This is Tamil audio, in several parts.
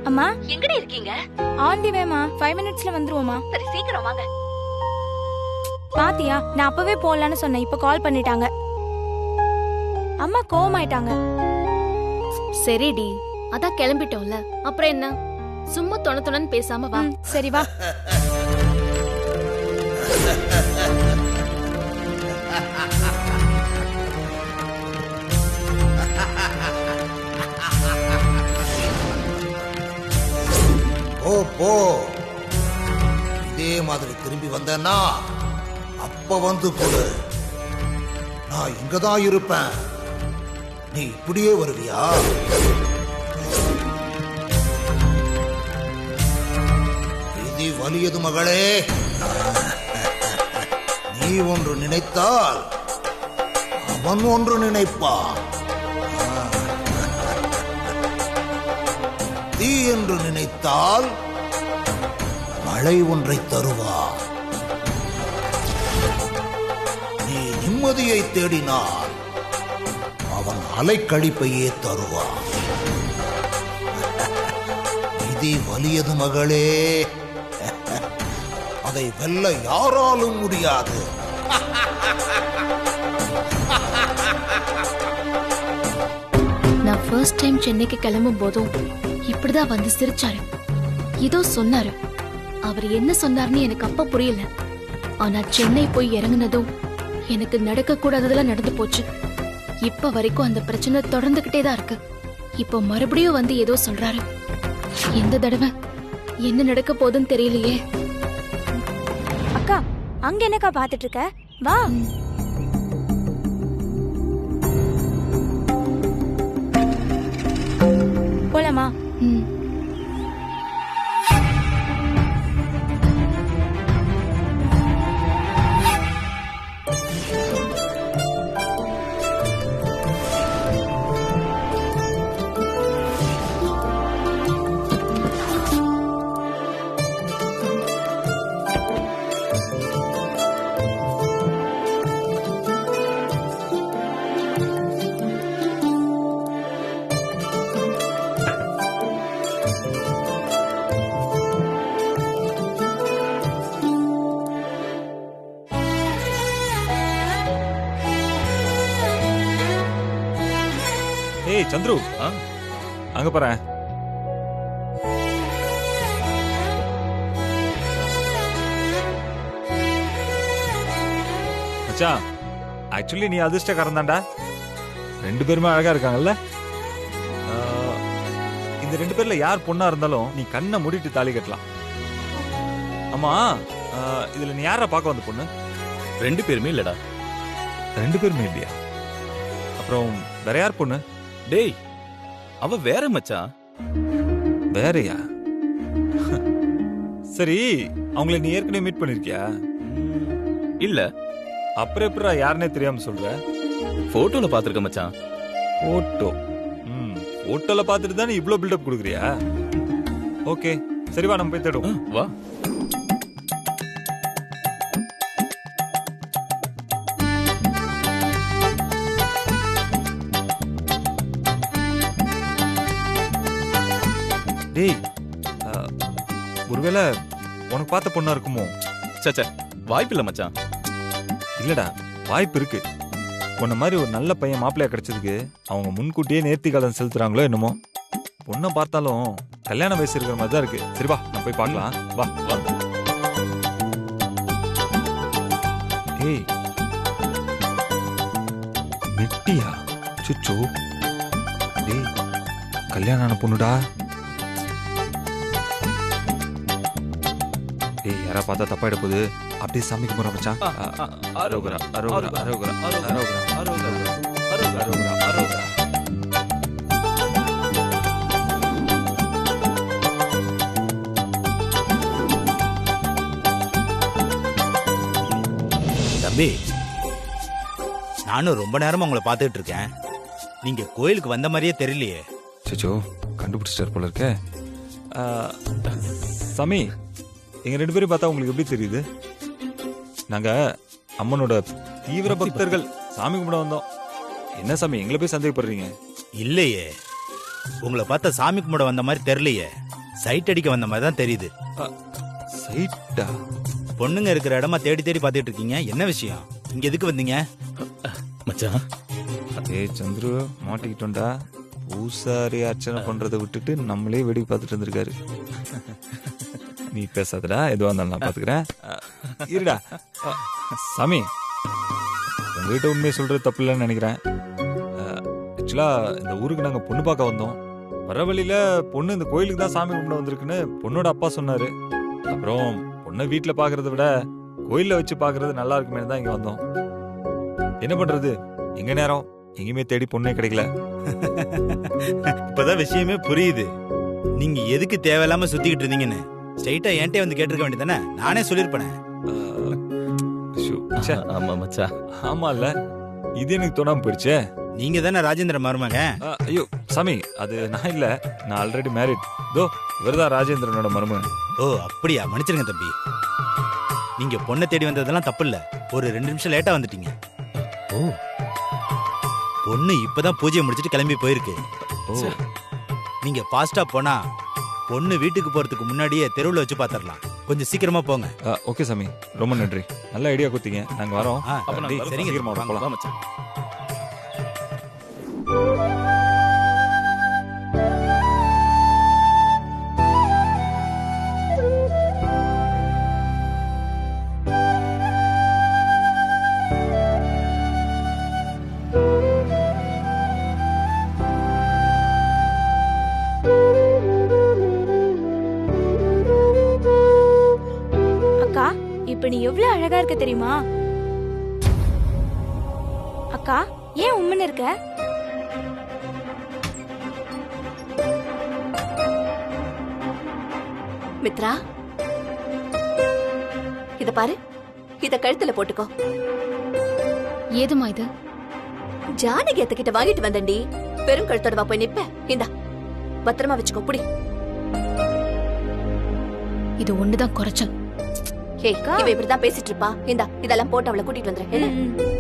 அம்மா எங்கடி இருக்கீங்க? ஆன் தி வேமா 5 மினிட்ஸ்ல வந்துருவோமா? சரி சீக்கிரம் வாங்க. பாத்தியா, நான் அப்பவே போலான்னு சொன்னேன், இப்ப கால் பண்ணிட்டாங்க. அம்மா கோவமாயிட்டாங்க. சரிடி, அதான் கிளம்பிட்டோம்ல, அப்புறம் என்ன? சும்மா தொண பேசாம வா. சரி வா. ஓ போ, இதே மாதிரி திரும்பி வந்தேன்னா அப்ப வந்து கொடு, நான் இங்கதான் இருப்பேன். நீ இப்படியே வருவியா? விதி வலியது மகளே. நீ ஒன்று நினைத்தால் அவன் ஒன்று நினைப்பான். தீ என்று நினைத்தால் மழை ஒன்றை தருவார். நீ நிம்மதியை தேடினால் அவன் அலைக்கழிப்பையே தருவான். விதி வலியது மகளே, அதை வெல்ல யாராலும் முடியாது. நான் ஃபர்ஸ்ட் டைம் சென்னைக்கு கிளம்பும் போதும் இப்படிதான் வந்து சிரிச்சாரு, ஏதோ சொன்னாரு. அவர் என்ன சொன்னார்னு எனக்கு அப்ப புரியல. ஆனா சென்னை போய் இறங்குனதும் எனக்கு நடக்க கூடாததெல்லாம் நடந்து போச்சு. இப்ப வரைக்கும் அந்த பிரச்சனை தொடர்ந்துகிட்டே தான் இருக்கு. இப்போ மறுபடியும் வந்து ஏதோ சொல்றாரு. எந்த தடவை என்ன நடக்க போகுதுன்னு தெரியலையே. அக்கா, அங்க என்னக்கா பாத்துட்டு இருக்க? வா. போலாமா? ஏய் சந்துரு, அங்க போறேன். மச்சான், ஆக்சுவலி நீ அதிர்ஷ்டக்காரன் தான்டா. 2 பேருமே அழகா இருக்காங்கல்ல. இந்த 2 பேர்ல யார் பொண்ணா இருந்தாலும் நீ கண்ணை மூடிட்டு தாலி கட்டலாம். ஆமா, இதுல நீ யார பார்க்க வந்த பொண்ணு? 2 பேருமே இல்லடா. 2 பேருமே இல்லையா? அப்புறம் வேற யார் பொண்ணு? டேய், அவ வேற மச்சான். வேறயா? சரி, அவங்களை நீ ஏற்கனவே மீட் பண்ணிருக்கியா? இல்ல. அப்புறம் எப்படா யாருன்னே தெரியாம சொல்ற? போட்டோல பாத்துருக்க மச்சான். போட்டோ? போட்டோல பாத்துட்டு தானே இவ்ளோ பில்டப் கொடுக்குறியா? ஓகே சரி வா நம்ம போய் தேடுவோம். வா. டேய் ஒருவேளை உனக்கு பார்த்த பொண்ணா இருக்குமோ? சச்ச வாய்ப்பில்ல மச்சான். இல்லடா வாய்ப்பு இருக்கு. உன்ன மாதிரி ஒரு நல்ல பையன் மாப்பிள்ளையா கிடைச்சதுக்கு அவங்க முன்கூட்டியே நேர்த்தி கடன் செலுத்துறாங்களோ என்னமோ. பொண்ணை பார்த்தாலும் கல்யாண வயசு இருக்கிற மாதிரி தான் இருக்கு. சரி வா நம்ம போய் பார்க்கலாம். வா வா. ஏய் மெட்டியா? சுச்சோ டேய் கல்யாணம் ஆன பொண்ணுடா. ஏய் யாரா பார்த்தா தப்பாயிட போகுது. அப்படியே சாமி கும்பிட மச்சான். அரோகரா அரோகரா அரோகரா அரோகரா அரோகரா அரோகரா அரோகரா. தம்பி, நானும் ரொம்ப நேரமா உங்களை பார்த்துட்டு இருக்கேன். நீங்க கோயிலுக்கு வந்த மாதிரியே தெரியலையே. சச்சோ கண்டுபிடிச்சிட்டார் போல இருக்க. சாமி எங்க 2 பேரும் பார்த்தா உங்களுக்கு எப்படி தெரியுது? நாங்க அம்மனோட தீவிர பக்தர்கள். சாமி கும்பிட வந்தோம். என்ன சாமி எங்களை போய் சந்தேகப்படுறீங்க? இல்லையே, உங்களை பார்த்தா சாமி கும்பிட வந்த மாதிரி தெரியலையே. சைட் அடிக்க வந்த மாதிரி தான் தெரியுது. சைட்டா? பொண்ணுங்க இருக்கிற இடமா தேடி தேடி பார்த்துட்டு இருக்கீங்க. என்ன விஷயம்? இங்க எதுக்கு வந்தீங்க? மச்சான் ஏய் சந்துரு மாட்டிக்கிட்டோண்டா. பூசாரி அர்ச்சனை பண்றதை விட்டுட்டு நம்மளே வேடிக்கை பார்த்துட்டு இருந்திருக்காரு. நீ பேசாதடா, எதுவா இருந்தாலும் நான் பாத்துக்கிறேன். இருடா சாமி, உங்ககிட்ட உண்மையை சொல்றது தப்பு இல்லைன்னு நினைக்கிறேன். ஆக்சுவலா இந்த ஊருக்கு நாங்க பொண்ணு பார்க்க வந்தோம். வர வழியில பொண்ணு இந்த கோயிலுக்கு தான் சாமி கும்பிட வந்திருக்குன்னு பொண்ணோட அப்பா சொன்னாரு. அப்புறம் பொண்ணை வீட்டுல பாக்குறத விட கோயில்ல வச்சு பாக்குறது நல்லா இருக்குமே தான் இங்க வந்தோம். என்ன பண்றது, எங்க நேரம் எங்கேயுமே தேடி பொண்ணே கிடைக்கல. இப்பதான் விஷயமே புரியுது. நீங்க எதுக்கு தேவையில்லாம சுத்திக்கிட்டு இருந்தீங்கன்னு ஸ்ட்ரைட்டா என்கிட்ட வந்து கேட்டிருக்க வேண்டியதானே? நானே சொல்லிருப்பேன். ஆமா மச்சான். ஆமா இல்ல, இது எனக்கு தோணாம போயிடுச்சே. நீங்க தானே ராஜேந்திர மருமக? ஐயோ சாமி, அது நான் இல்ல, நான் ஆல்ரெடி மேரிட். தோ இவர்தான் ராஜேந்திரனோட மருமகன். ஓ அப்படியா? மன்னிச்சிருங்க தம்பி. நீங்க பொண்ணை தேடி வந்ததெல்லாம் தப்பு இல்ல. ஒரு 2 நிமிஷம் லேட்டா வந்துட்டீங்க. ஓ, பொண்ணு இப்பதான் பூஜையை முடிச்சிட்டு கிளம்பி போயிருக்கு. ஓ நீங்க ஃபாஸ்டா போனா பொண்ணு வீட்டுக்கு போறதுக்கு முன்னாடியே தெருவுல வச்சு பாத்திரலாம். கொஞ்சம் சீக்கிரமா போங்க. ஓகே சாமி, ரொம்ப நன்றி. நல்ல ஐடியா கொடுத்தீங்க. நாங்க வரோம். அப்ப நாங்க வரோம். சரிங்க, சீக்கிரமா வாங்க. போலாம். வா மச்சான். அக்கா இப்ப நீ எவ்வளவு அழகா இருக்க தெரியுமா? அக்கா ஏன் உம்முன்னு இருக்க? மித்ரா, இத பாரு, இத கழுத்துல போட்டுக்கோ. ஏதுமா இது? ஜானகி அத்தகிட்ட வாங்கிட்டு வந்தண்டி. பெரும் கழுத்தோட வா போய் நிப்ப. இந்தா பத்திரமா வச்சுக்கோ. புடி. இது ஒண்ணுதான் குறைச்சல். ஏய், இவ இப்படிதான் பேசிட்டு இருப்பா. இந்தா இதெல்லாம் போட்டு அவளை கூட்டிட்டு வந்துரு. என்ன?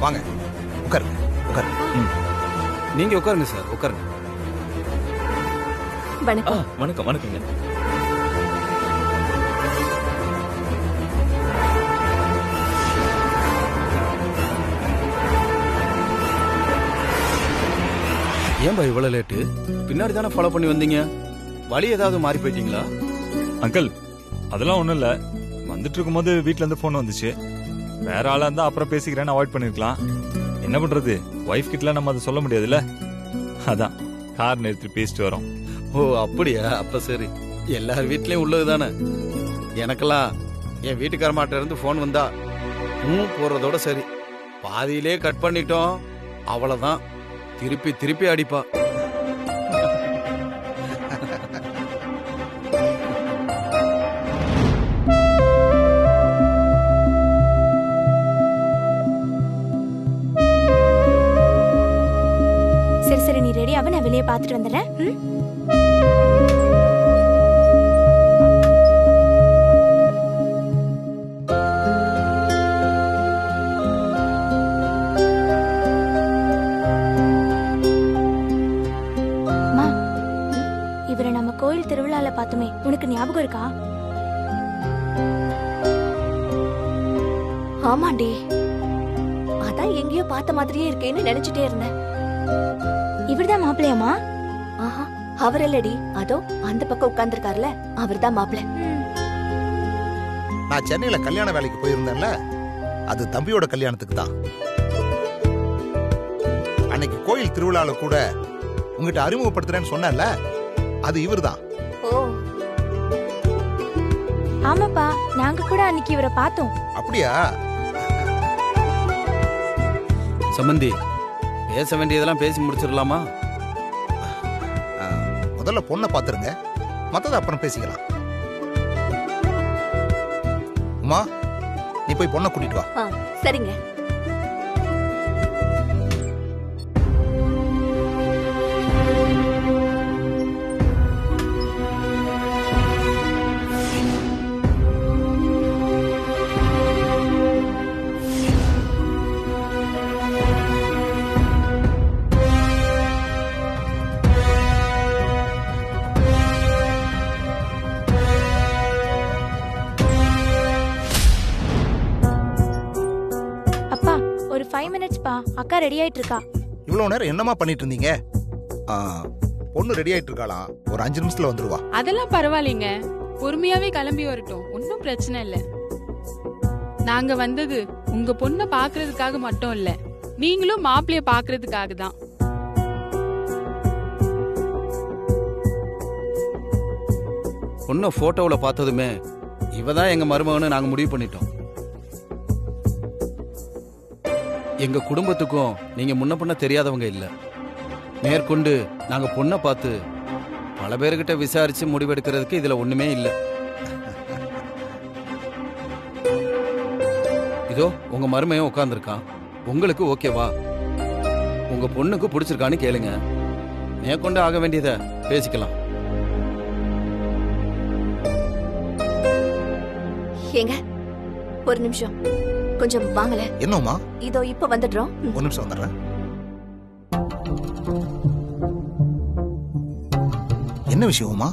வாங்க உட்காருங்க உட்காருங்க. நீங்க உட்காருங்க சார், உட்காருங்க. வணக்கம். வணக்கம் வணக்கங்க. ஏன்பா இவ்வளவு லேட்டு? பின்னாடி தானே ஃபாலோ பண்ணி வந்தீங்க. வழி ஏதாவது மாறி போயிட்டீங்களா? அங்கிள் அதெல்லாம் ஒண்ணும் இல்ல. வந்துட்டு இருக்கும்போது வீட்ல இருந்து ஃபோன் வந்துச்சு. வேற ஆளா இருந்தா அப்புறம் பேசிக்கிறேன்னு அவாய்ட் பண்ணிருக்கலாம். என்ன பண்றது, ஒய்ஃப் கிட்டலாம் நம்ம அதை சொல்ல முடியாதுல்ல. அதான் கார் நிறுத்தி பேசிட்டு வரோம். ஓ அப்படியா? அப்ப சரி. எல்லார் வீட்லயும் உள்ளது தானே. எனக்கெல்லாம் என் வீட்டுக்கார மாட்ட இருந்து போன் வந்தா போறதோட சரி, பாதியிலே கட் பண்ணிட்டோம், அவ்வளவுதான். திருப்பி திருப்பி அடிப்பா. சரி சரி, நீ ரெடியாவே நான் வெளியே பார்த்துட்டு வந்துடுறேன். அம்மா, இவரை நம்ம கோயில் திருவிழால பார்த்தோமே, உனக்கு ஞாபகம் இருக்கா? ஆமாண்டி, அதான் எங்கேயோ பார்த்த மாதிரியே இருக்கேன்னு நினைச்சிட்டே இருந்தேன். இவர்தான் மாப்பிள்ளையாமா? ஆஹா, அவர் இல்லடி, அதோ அந்த பக்கம் உட்கார்ந்துருக்காருல, அவர்தான் மாப்பிள்ளை. நான் சென்னையில கல்யாண வேலைக்கு போயிருந்தேன்ல, அது தம்பியோட கல்யாணத்துக்கு தான். அன்னைக்கு கோயில் திருவிழால கூட உங்ககிட்ட அறிமுகப்படுத்துறேன்னு சொன்னேன்ல, அது இவர்தான். ஓ ஆமாப்பா, நாங்க கூட அன்னைக்கு இவரை பார்த்தோம். அப்படியா? சம்பந்தி, பேச வேண்டியதெல்லாம் பேசி முடிச்சிடலாமா? முதல்ல பொண்ணை பாத்துருங்க, மத்தத அப்புறம் பேசிக்கலாம். உமா, நீ போய் பொண்ணை கூட்டிட்டு வா. சரிங்க. அப்பா, ஒரு 5 மினிட்ஸ் பா, அக்கா ரெடி ஆயிட்டு இருக்கா. இவ்வளவு நேரம் என்னமா பண்ணிட்டு இருந்தீங்க? பொண்ணு ரெடி ஆயிட்டு இருக்காளாம், ஒரு 5 நிமிஷத்துல வந்துருவா. அதெல்லாம் பரவாயில்லைங்க, பொறுமையாவே கிளம்பி வரட்டும், ஒன்னும் பிரச்சனை இல்ல. நாங்க வந்தது உங்க பொண்ண பாக்குறதுக்காக மட்டும் இல்ல, நீங்களும் மாப்பிளைய பாக்குறதுக்காக தான். பொண்ணை போட்டோவுல பார்த்ததுமே இவதான் எங்க மருமகன்னு நாங்க முடிவு பண்ணிட்டோம். எங்க குடும்பத்துக்கும் நீங்க முன்ன பின்ன தெரியாதவங்க இல்ல. மேற்கொண்டு நாங்க பொண்ணை பார்த்து பல பேர்கிட்ட விசாரிச்சு முடிவெடுக்கிறதுக்கு இதுல ஒண்ணுமே இல்ல. இதோ உங்க மருமையும் உட்கார்ந்துருக்கான், உங்களுக்கு ஓகேவா? உங்க பொண்ணுக்கு பிடிச்சிருக்கான்னு கேளுங்க, மேற்கொண்டு ஆக வேண்டியதை பேசிக்கலாம். ஏங்க, ஒரு நிமிஷம் கொஞ்சம் வாங்கல. என்னம்மா? இதோ இப்ப வந்துடுறோம். ஒரு நிமிஷம் வந்துடுறேன். என்ன விஷயமா?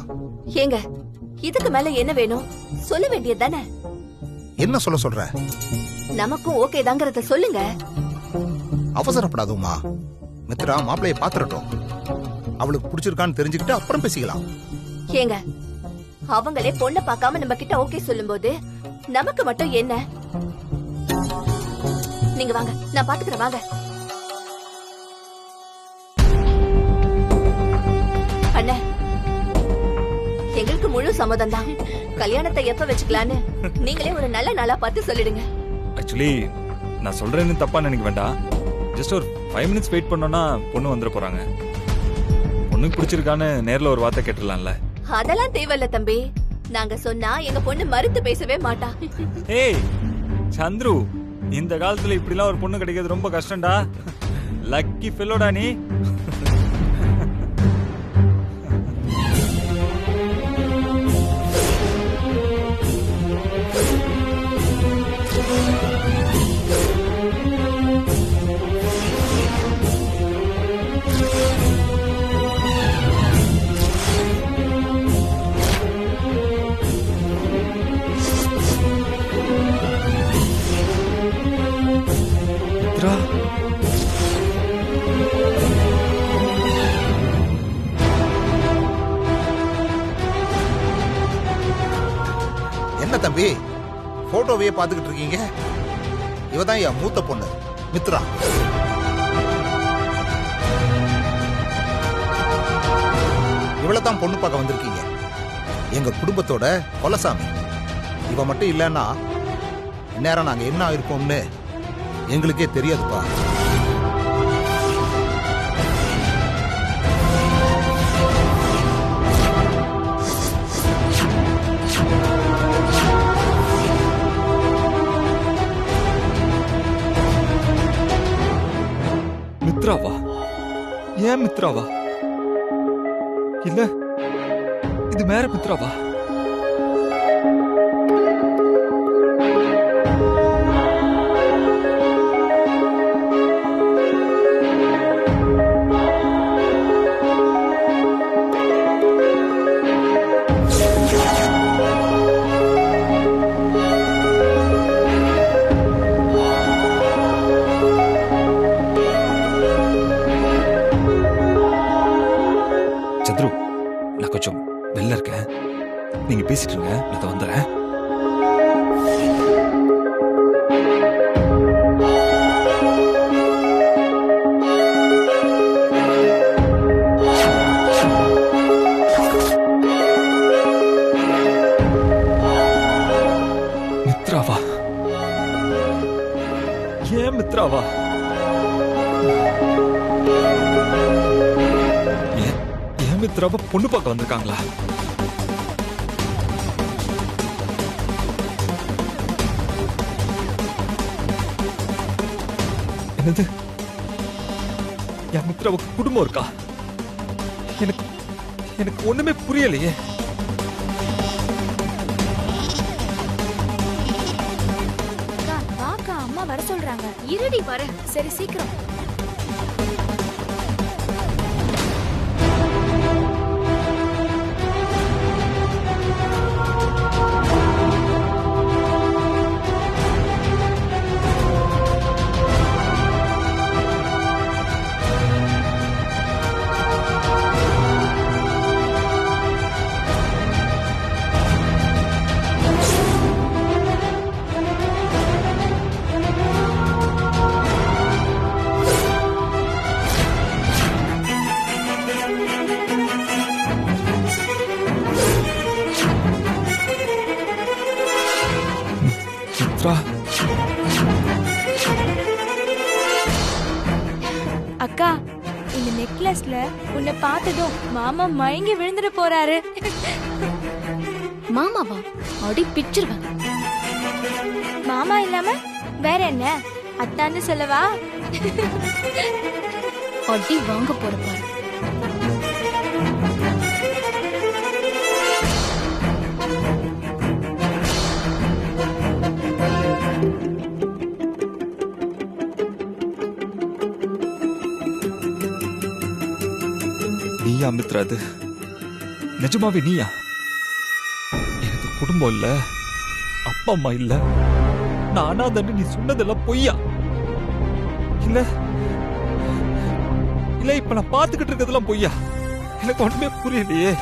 ஏங்க, இதுக்கு மேல என்ன வேணும் சொல்ல வேண்டியது தானே? என்ன சொல்ல சொல்ற? நமக்கும் ஓகே தாங்கறத சொல்லுங்க. அவசரப்படாதுமா, மித்ரா மாப்பிளைய பாத்துறட்டும், அவளுக்கு பிடிச்சிருக்கான்னு தெரிஞ்சுக்கிட்டு அப்புறம் பேசிக்கலாம். ஏங்க, அவங்களே பொண்ணை பார்க்காம நம்ம கிட்ட ஓகே சொல்லும்போது நமக்கு மட்டும் என்ன? நீங்க வாங்க, நான் பாத்துக்கிறேன், வாங்க. அண்ணே, எங்களுக்கு முழு சம்மதம் தான். கல்யாணத்தை எப்ப வச்சுக்கலான்னு நீங்களே ஒரு நல்ல நாளா பார்த்து சொல்லிடுங்க. ஆக்சுவலி நான் சொல்றேன்னு தப்பா நினைக்க வேண்டாம். ஜஸ்ட் ஒரு 5 மினிட்ஸ் வெயிட் பண்ணோம்னா பொண்ணு வந்துட போறாங்க. பொண்ணுக்கு பிடிச்சிருக்கான்னு நேர்ல ஒரு வார்த்தை கேட்டுடலாம்ல. அதெல்லாம் தேவையில்ல தம்பி, நாங்க சொன்னா எங்க பொண்ணு மறுத்து பேசவே மாட்டா. ஏய் சந்துரு, இந்த காலத்துல இப்படிலாம் ஒரு பொண்ணு கிடைக்கிறது ரொம்ப கஷ்டம்டா. லக்கி ஃபெல்லோடா நீ. என்ன தம்பி, போட்டோவையே பார்த்துக்கிட்டு இருக்கீங்க? இவதான் என் மூத்த பொண்ணு மித்ரா. இவளைத்தான் பொண்ணு பார்க்க வந்திருக்கீங்க. எங்க குடும்பத்தோட கொலசாமி. இவ மட்டும் இல்லைன்னா இந்நேரம் நாங்க என்ன ஆயிருப்போம்னு எங்களுக்கே தெரியாதுப்பா. மித்ராவா? ஏன் மித்ராவா? இல்ல இது வேற மித்ராவா? சத்ரு, நான் கொஞ்சம் வெளில இருக்கேன். நீங்க பேசிட்டு இருங்க, நான் வந்துடுறேன். மித்ராவா? ஏன் மித்ராவா? மித்ராவா பொண்ணு பார்க்க வந்திருக்காங்களா? என்னது? என் மித்ராவுக்கு குடும்பம் இருக்கா? எனக்கு ஒண்ணுமே புரியலையே. வாக்கா, அம்மா வர சொல்றாங்க. இருடி வர. சரி சீக்கிரம். அக்கா, இந்த நெக்லஸ்ல உன்னை பார்த்ததும் மாமா மயங்கி விழுந்துட போறாரு. மாமாவா? அடி பிச்சிருவேன். மாமா இல்லாம வேற என்ன? அத்தான்னு சொல்லவா? அடி வாங்க போற பாரு. நீயா மித்ரா? அது நிஜமாவே நீயா? எனக்கு குடும்பம் இல்ல, அப்பா அம்மா இல்ல, நான் அனாதைன்னு நீ சொன்னதெல்லாம் பொய்யா? இல்ல இல்ல இப்ப நான் பாத்துக்கிட்டு இருக்கிறதெல்லாம் பொய்யா? எனக்கு ஒண்ணுமே புரியலையே.